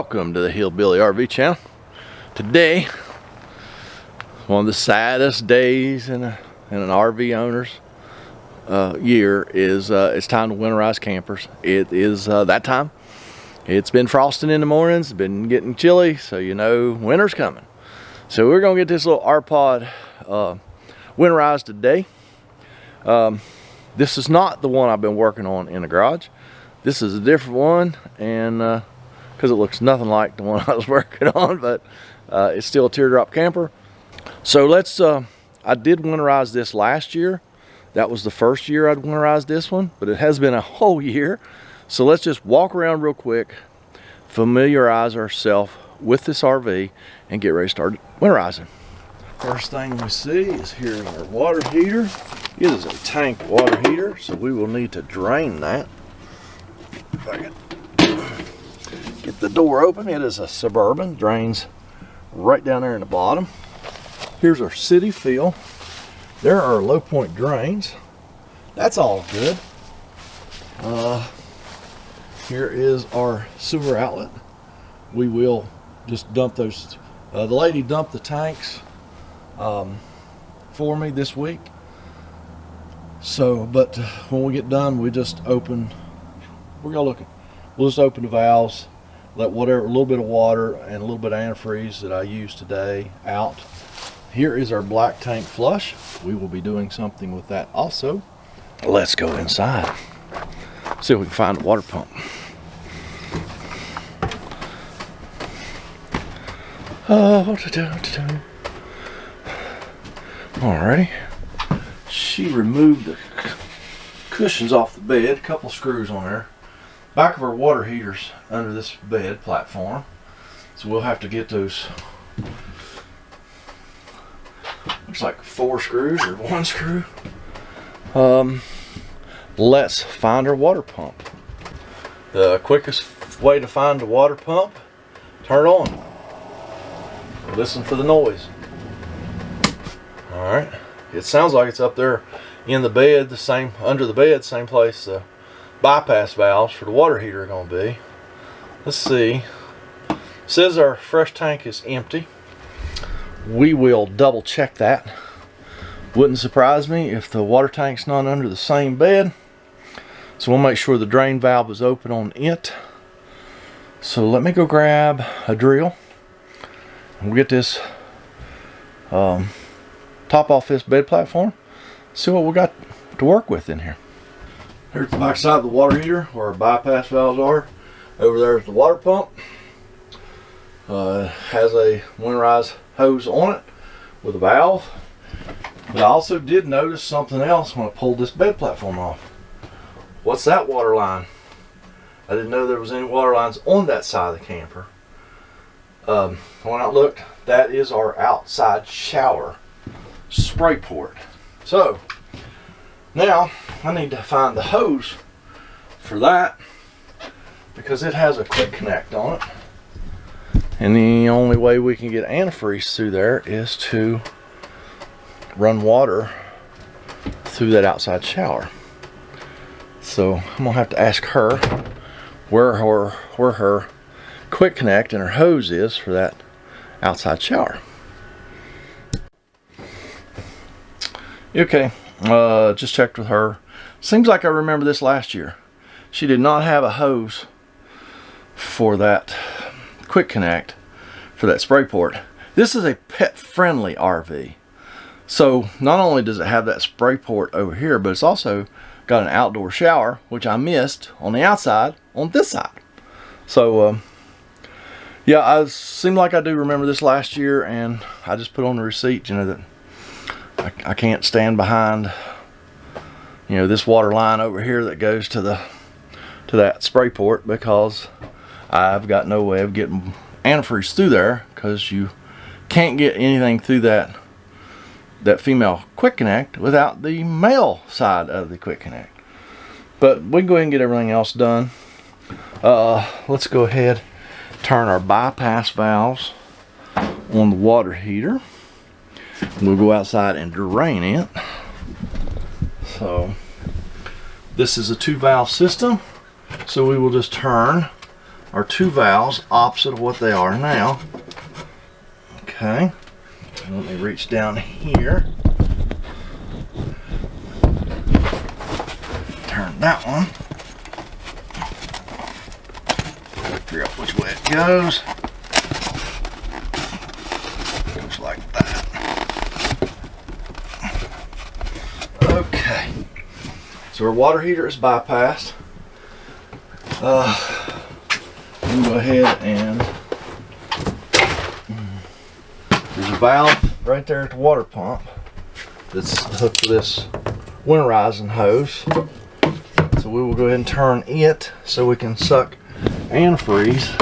Welcome to the Hillbilly RV channel. Today, one of the saddest days in an RV owner's year is it's time to winterize campers. It is that time. It's been frosting in the mornings, it's been getting chilly, so you know winter's coming. So we're gonna get this little R-Pod winterized today. This is not the one I've been working on in the garage. This is a different one, and because it looks nothing like the one I was working on, but it's still a teardrop camper. So let's, I did winterize this last year. That was the first year I'd winterized this one, but it has been a whole year. So let's just walk around real quick, familiarize ourselves with this RV, and get ready to start winterizing. First thing we see is here our water heater. It is a tank water heater, so we will need to drain that. If I can get the door open. It is a Suburban, drains right down there in the bottom. Here's our city fill. There are our low point drains. That's all good. Here is our sewer outlet. We will just dump those. The lady dumped the tanks for me this week. So, but when we get done, we just open. We're gonna look at. We'll just open the valves, let whatever, a little bit of water and a little bit of antifreeze that I used today out. Here is our black tank flush. We will be doing something with that also. Let's go inside. See if we can find a water pump. Alrighty. She removed the cushions off the bed, a couple screws on there. Back of our water heaters under this bed platform, so we'll have to get those. Looks like 4 screws or 1 screw. Let's find our water pump. The quickest way to find the water pump, turn it on. Listen for the noise. All right, it sounds like it's up there in the bed, the same under the bed, same place the bypass valves for the water heater are going to be. Let's see. It says our fresh tank is empty. We will double check that. Wouldn't surprise me if the water tank's not under the same bed. So we'll make sure the drain valve is open on it. So let me go grab a drill. We'll get this top off this bed platform. See what we got to work with in here. Here's the back side of the water heater where our bypass valves are. Over there is the water pump. Has a winterize hose on it with a valve. But I also did notice something else when I pulled this bed platform off. What's that water line? I didn't know there was any water lines on that side of the camper. When I looked, that is our outside shower spray port. So now I need to find the hose for that because it has a quick connect on it. And the only way we can get antifreeze through there is to run water through that outside shower. So I'm gonna have to ask her where her quick connect and her hose is for that outside shower. Okay, just checked with her. Seems like I remember this last year. She did not have a hose for that quick connect for that spray port. This is a pet friendly RV. So not only does it have that spray port over here, but it's also got an outdoor shower, which I missed on the outside on this side. So yeah, I seem like I do remember this last year, and I just put on the receipt, you know, that I can't stand behind, you know, this water line over here that goes to that spray port because I've got no way of getting antifreeze through there because you can't get anything through that female quick connect without the male side of the quick connect. But we can go ahead and get everything else done. Let's go ahead, turn our bypass valves on the water heater. We'll go outside and drain it. So this is a 2-valve system, so we will just turn our two valves opposite of what they are now. Okay, let me reach down here. Turn that one. Figure out which way it goes. Goes like that. Okay. So our water heater is bypassed. We can go ahead and there's a valve right there at the water pump that's hooked to this winterizing hose. So we will go ahead and turn it so we can suck antifreeze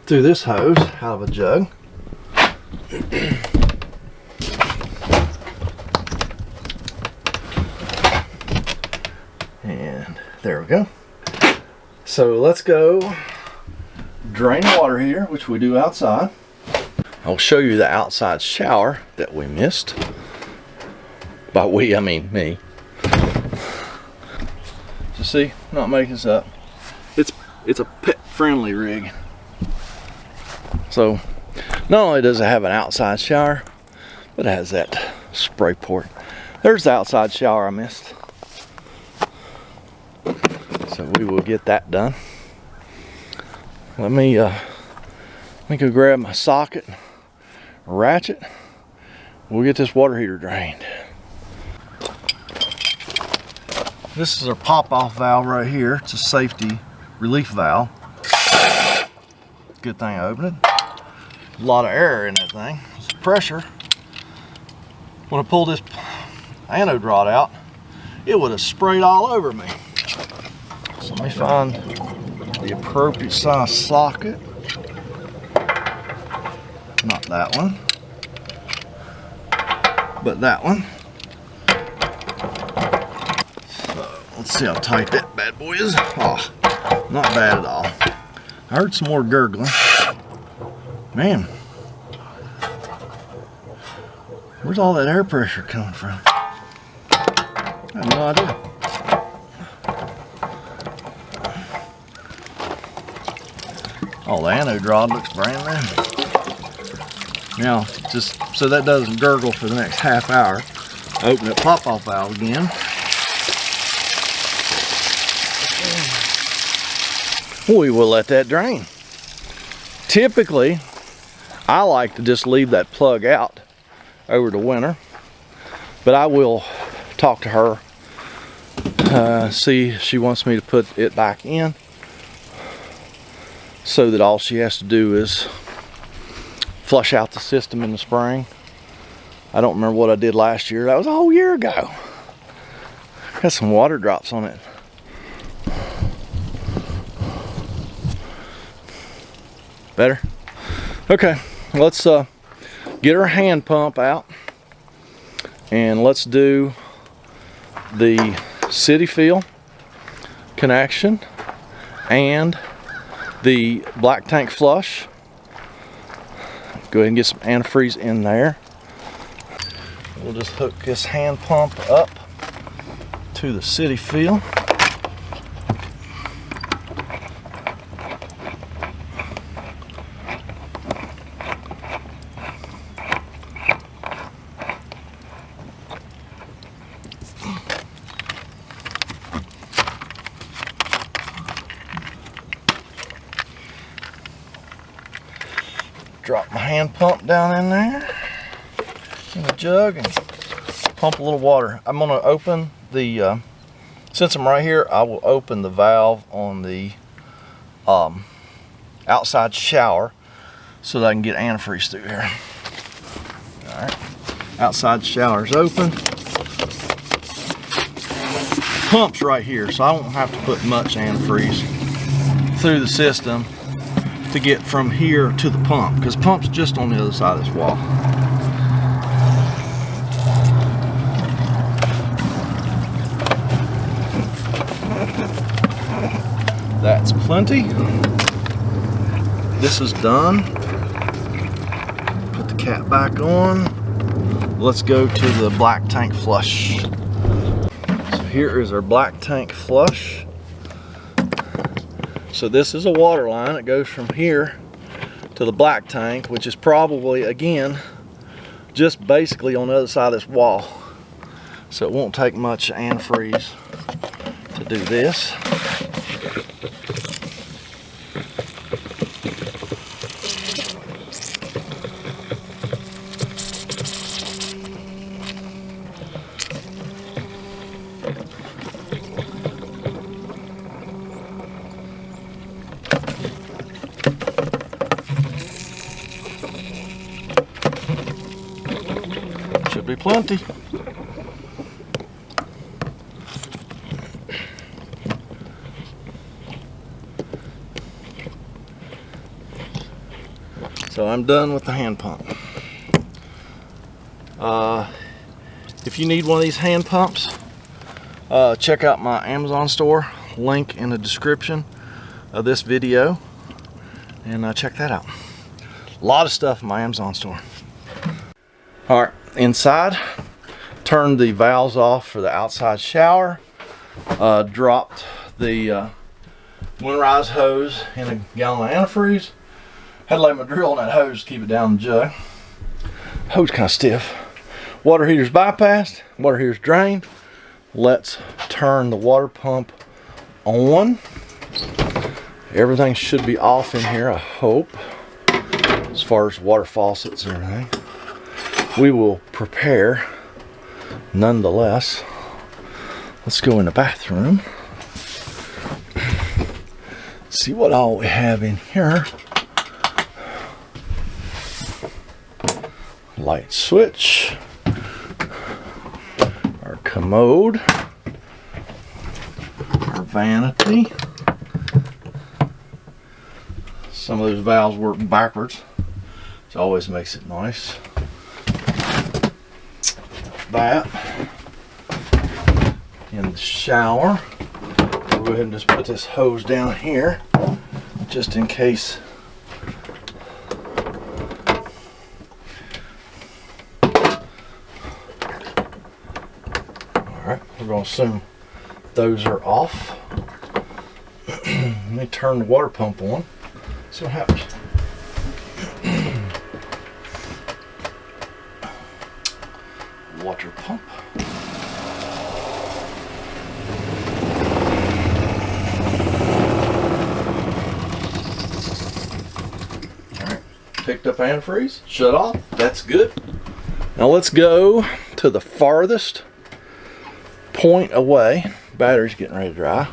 through this hose out of a jug. And there we go. So let's go drain the water heater, which we do outside. I'll show you the outside shower that we missed. By we, I mean me. So see, not making this up. It's a pet-friendly rig. So not only does it have an outside shower, but it has that spray port. There's the outside shower I missed. So we will get that done. Let me go grab my socket, ratchet. We'll get this water heater drained. This is our pop-off valve right here. It's a safety relief valve. Good thing I opened it. A lot of air in that thing. It's pressure. When I pulled this anode rod out, it would have sprayed all over me. So let me find the appropriate size socket. Not that one, but that one. So let's see how tight that bad boy is. Oh, not bad at all. I heard some more gurgling. Man, where's all that air pressure coming from? I have no idea. Oh, the anode rod looks brand new. Now, just so that doesn't gurgle for the next half hour, open the pop-off valve again. We will let that drain. Typically, I like to just leave that plug out over the winter, but I will talk to her, see if she wants me to put it back in, so that all she has to do is flush out the system in the spring. I don't remember what I did last year. That was a whole year ago. Got some water drops on it. Better? Okay, let's get our hand pump out and let's do the city fill connection and the black tank flush. Go ahead and get some antifreeze in there. We'll just hook this hand pump up to the city fill. Drop my hand pump down in there in the jug and pump a little water. I'm going to open the, since I'm right here, I will open the valve on the outside shower so that I can get antifreeze through here. Alright, outside shower's open. Pump's right here, so I won't have to put much antifreeze through the system to get from here to the pump, because the pump's just on the other side of this wall. That's plenty. This is done. Put the cap back on. Let's go to the black tank flush. So here is our black tank flush. So this is a water line that goes from here to the black tank, which is probably, again, just basically on the other side of this wall. So it won't take much antifreeze to do this. Should be plenty. So I'm done with the hand pump. If you need one of these hand pumps, check out my Amazon store, link in the description of this video, and check that out. A lot of stuff in my Amazon store. All right, inside, turned the valves off for the outside shower, dropped the winterize hose in a gallon of antifreeze. Had to lay my drill on that hose to keep it down the jug. Hose kind of stiff. Water heater's bypassed, water heater's drained. Let's turn the water pump on. Everything should be off in here, I hope, as far as water faucets and everything. We will prepare nonetheless. Let's go in the bathroom. See what all we have in here. Light switch, our commode, our vanity. Some of those valves work backwards, which always makes it nice. That in the shower. We'll go ahead and just put this hose down here, just in case. Alright, we're going to assume those are off. Let me turn the water pump on. See what happens. Water pump. Alright, picked up antifreeze, shut off. That's good. Now let's go to the farthest point away. Battery's getting ready to dry.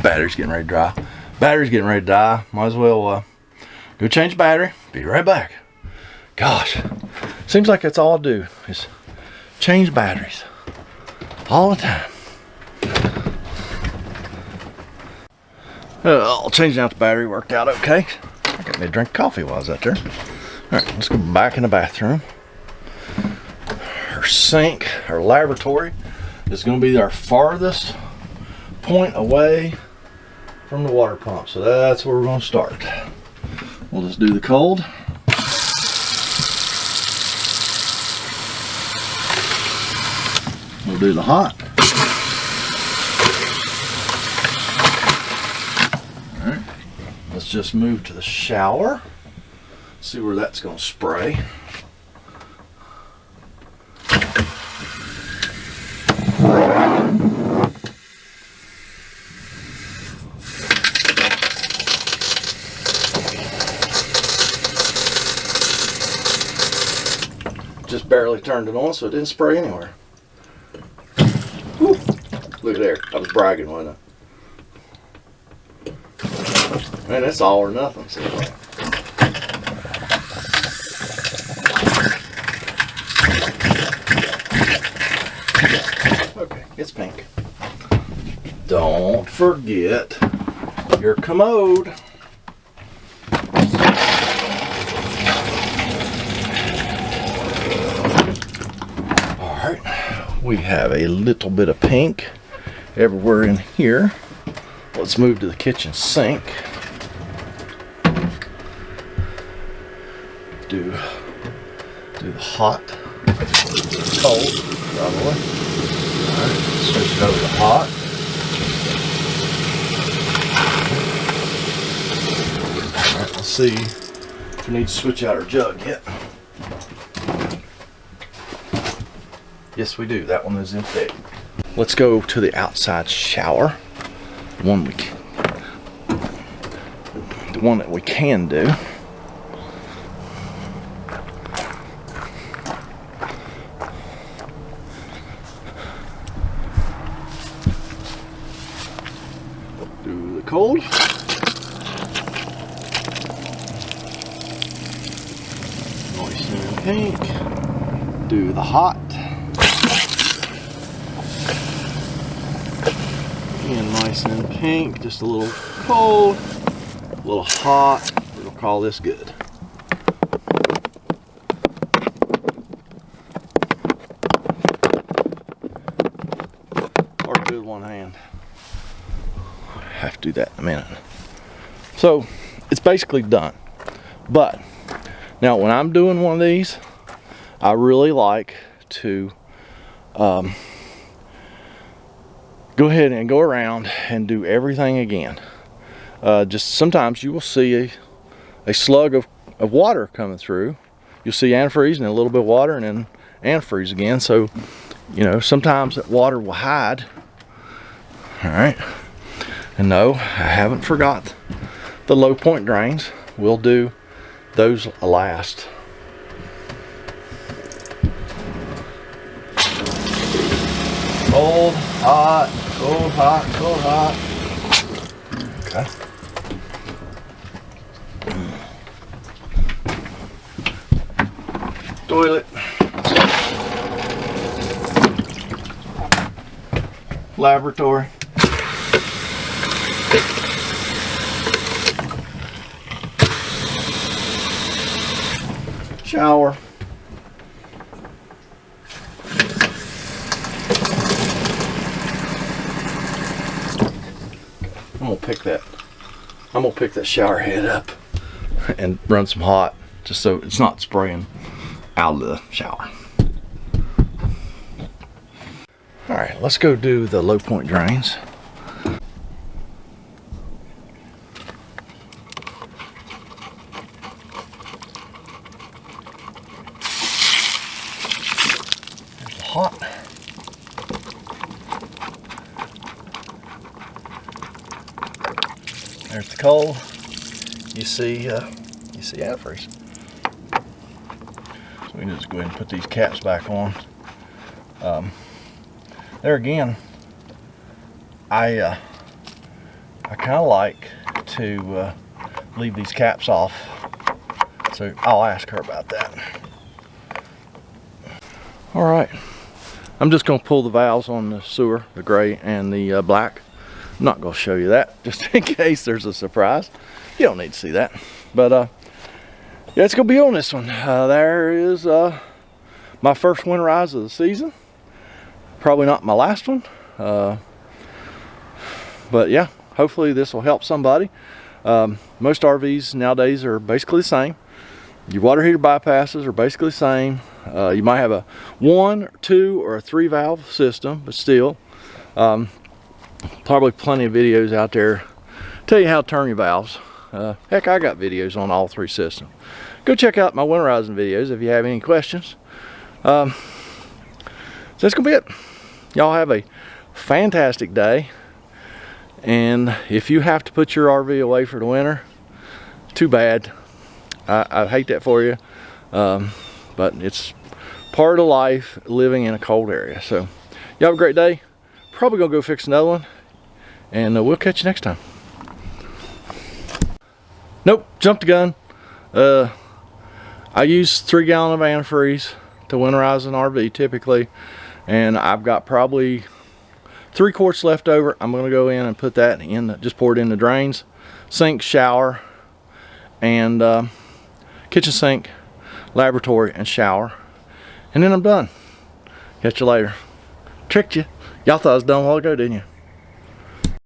Battery's getting ready to dry. Battery's getting ready to die. Might as well go change the battery. Be right back. Gosh, seems like that's all I do is change batteries all the time. Changing out the battery worked out okay. I got me a drink of coffee while I was out there. All right, let's go back in the bathroom. Our sink, our lavatory is going to be our farthest point away from the water pump. So that's where we're going to start. We'll just do the cold. We'll do the hot. All right, let's just move to the shower. See where that's going to spray. Just barely turned it on so it didn't spray anywhere. Whew. Look there, I was bragging, wasn't I? Man, that's all or nothing. So. Okay, it's pink. Don't forget your commode. We have a little bit of pink everywhere in here. Let's move to the kitchen sink. Do the hot, cold, probably. All right, switch it over to hot. Let's see if we need to switch out our jug yet. Yes, we do. That one is empty. Let's go to the outside shower. The one that we can do. Do the cold. Nice and pink. Do the hot. Again, nice and pink. Just a little cold, a little hot. We'll call this good. Or good one hand. Have to do that in a minute. So it's basically done. But now when I'm doing one of these, I really like to go ahead and go around and do everything again. Just sometimes you will see a slug of water coming through. You'll see antifreeze and a little bit of water and then antifreeze again. So, you know, sometimes that water will hide. All right. And no, I haven't forgot the low point drains. We'll do those last. Cold, hot, cold, hot, cold, hot. Okay. Toilet. Laboratory. Shower. I'm gonna pick that shower head up and run some hot just so it's not spraying out of the shower. All right, let's go do the low point drains. There's the hot. There's the cold. You see antifreeze. So we can just go ahead and put these caps back on. There again, I kind of like to leave these caps off. So I'll ask her about that. All right, I'm just going to pull the valves on the sewer, the gray and the black. I'm not going to show you that just in case there's a surprise. You don't need to see that. But yeah, it's going to be on this one. There is my first winterize of the season. Probably not my last one. But yeah, hopefully this will help somebody. Most RVs nowadays are basically the same. Your water heater bypasses are basically the same. You might have a 1, 2, or a 3 valve system, but still. Probably plenty of videos out there tell you how to turn your valves. Heck, I got videos on all 3 systems. Go check out my winterizing videos if you have any questions. So that's gonna be it. Y'all have a fantastic day, and if you have to put your RV away for the winter, too bad. I hate that for you, but it's part of life living in a cold area. So y'all have a great day. Probably gonna go fix another one, and we'll catch you next time. Nope, jumped the gun. I use 3 gallons of antifreeze to winterize an RV typically, and I've got probably 3 quarts left over. I'm gonna go in and put that in, just pour it in the drains, sink, shower, and kitchen sink, laboratory, and shower, and then I'm done. Catch you later. Tricked you. Y'all thought I was done a while ago, didn't you?